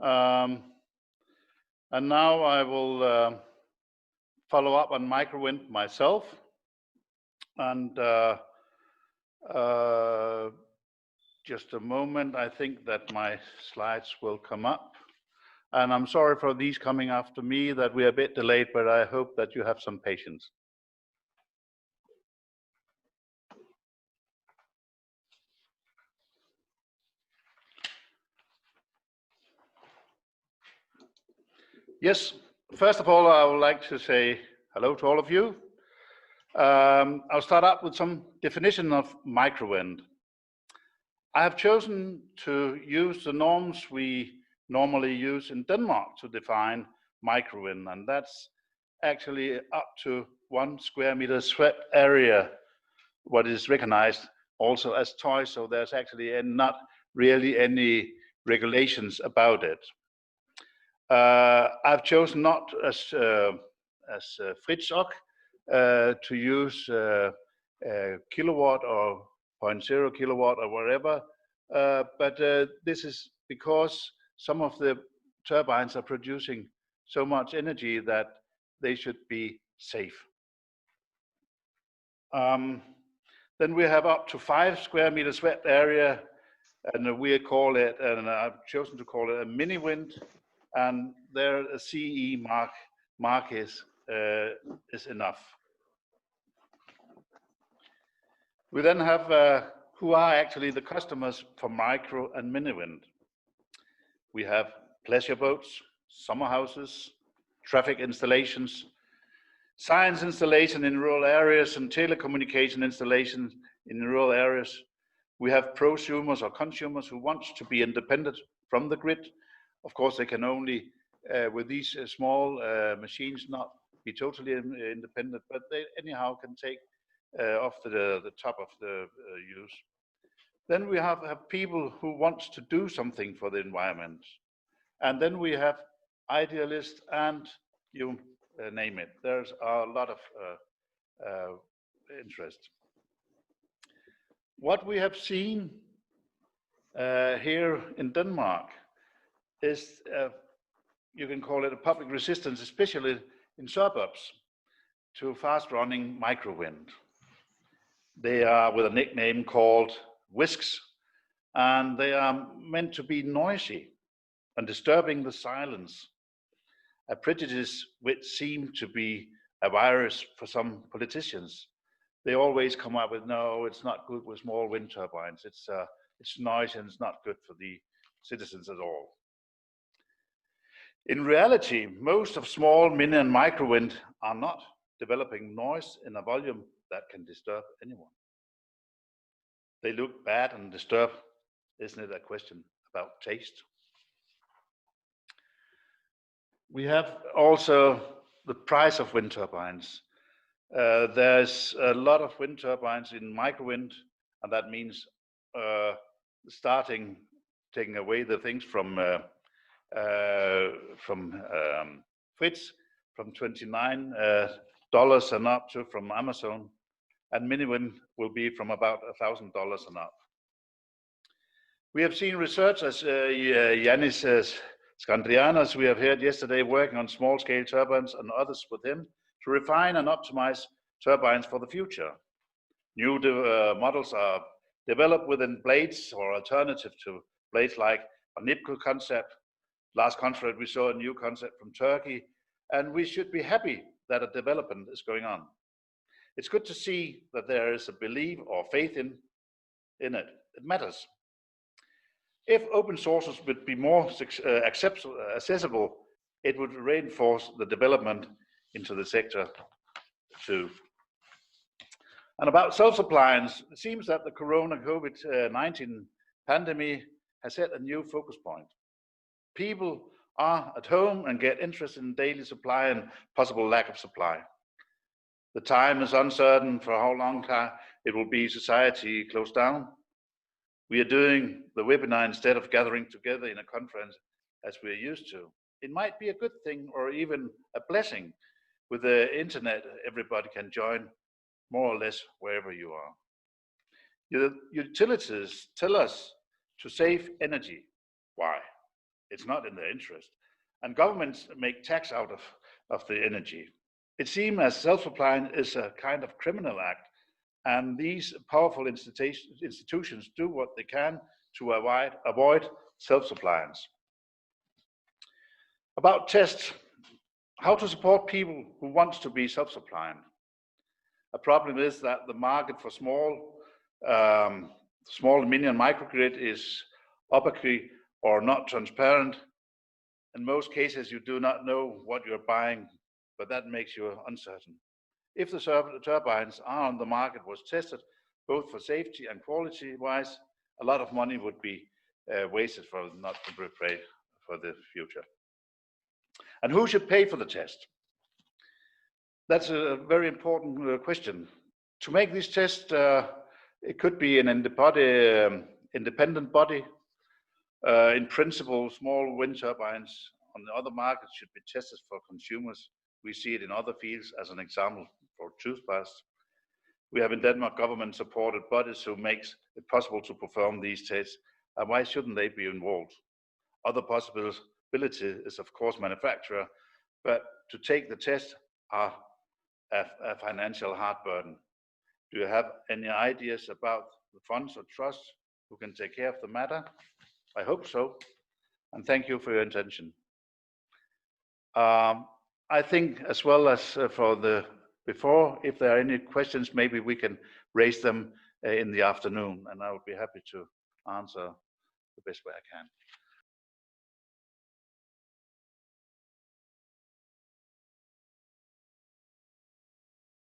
And now I will follow up on Microwind myself. And just a moment, I think that my slides will come up. And I'm sorry for these coming after me that we are a bit delayed, but I hope that you have some patience. Yes, first of all, I would like to say hello to all of you. I'll start up with some definition of microwind. I have chosen to use the norms we normally use in Denmark to define microwind, and that's actually up to 1 square meter swept area, what is recognized also as toys, so there's actually not really any regulations about it. I've chosen not as Fritzok to use kilowatt or 0.0 kilowatt or whatever, but this is because some of the turbines are producing so much energy that they should be safe. Then we have up to 5 square meter swept area, and we call it, and I've chosen to call it a mini wind, and there a CE mark is enough. We then have who are actually the customers for micro and mini wind. We have pleasure boats, summer houses, traffic installations, science installation in rural areas, and telecommunication installations in rural areas. We have prosumers or consumers who want to be independent from the grid. Of course, they can only, with these small machines, not be totally independent, but they anyhow can take off the top of the use. Then we have people who want to do something for the environment. And then we have idealists, and you name it. There's a lot of interest. What we have seen here in Denmark is, you can call it a public resistance, especially in suburbs, to fast-running microwind. They are with a nickname called whisks, and they are meant to be noisy and disturbing the silence, a prejudice which seemed to be a virus for some politicians. They always come up with, no, it's not good with small wind turbines. It's noisy and it's not good for the citizens at all. In reality, most of small, mini and micro wind are not developing noise in a volume that can disturb anyone. They look bad and disturb. Isn't it a question about taste? We have also the price of wind turbines. There's a lot of wind turbines in microwind, and that means taking away the things from Fritz, from $29 and up to from Amazon, and mini-wind will be from about $1,000 and up. We have seen research, as Yanis Skandrianos, we have heard yesterday, working on small-scale turbines and others with him to refine and optimize turbines for the future. New models are developed within blades or alternative to blades like a NIPCO concept. Last conference we saw a new concept from Turkey, and we should be happy that a development is going on. It's good to see that there is a belief or faith in it. It matters. If open sources would be more accessible, it would reinforce the development into the sector too. And about self-sufficiency, it seems that the Corona COVID-19 pandemic has set a new focus point. People are at home and get interested in daily supply and possible lack of supply. The time is uncertain for how long it will be society closed down. We are doing the webinar instead of gathering together in a conference as we are used to. It might be a good thing or even a blessing. With the internet, everybody can join more or less wherever you are. The utilities tell us to save energy. Why? It's not in their interest. And governments make tax out of the energy. It seems as self-supplying is a kind of criminal act, and these powerful institutions do what they can to avoid self-suppliance. About tests, how to support people who want to be self-supplying. A problem is that the market for small mini and microgrid is opaque or not transparent. In most cases, you do not know what you're buying, but that makes you uncertain. If the turbines are on the market was tested, both for safety and quality-wise, a lot of money would be wasted for not to prepare for the future. And who should pay for the test? That's a very important question. To make this test, it could be an independent body. In principle, small wind turbines on the other markets should be tested for consumers. We see it in other fields as an example for toothpaste. We have in Denmark government-supported bodies who makes it possible to perform these tests. And why shouldn't they be involved? Other possibility is, of course, manufacturer, but to take the test are a financial hard burden. Do you have any ideas about the funds or trusts who can take care of the matter? I hope so, and thank you for your attention. I think as well as for the before, if there are any questions, maybe we can raise them in the afternoon, and I would be happy to answer the best way I can.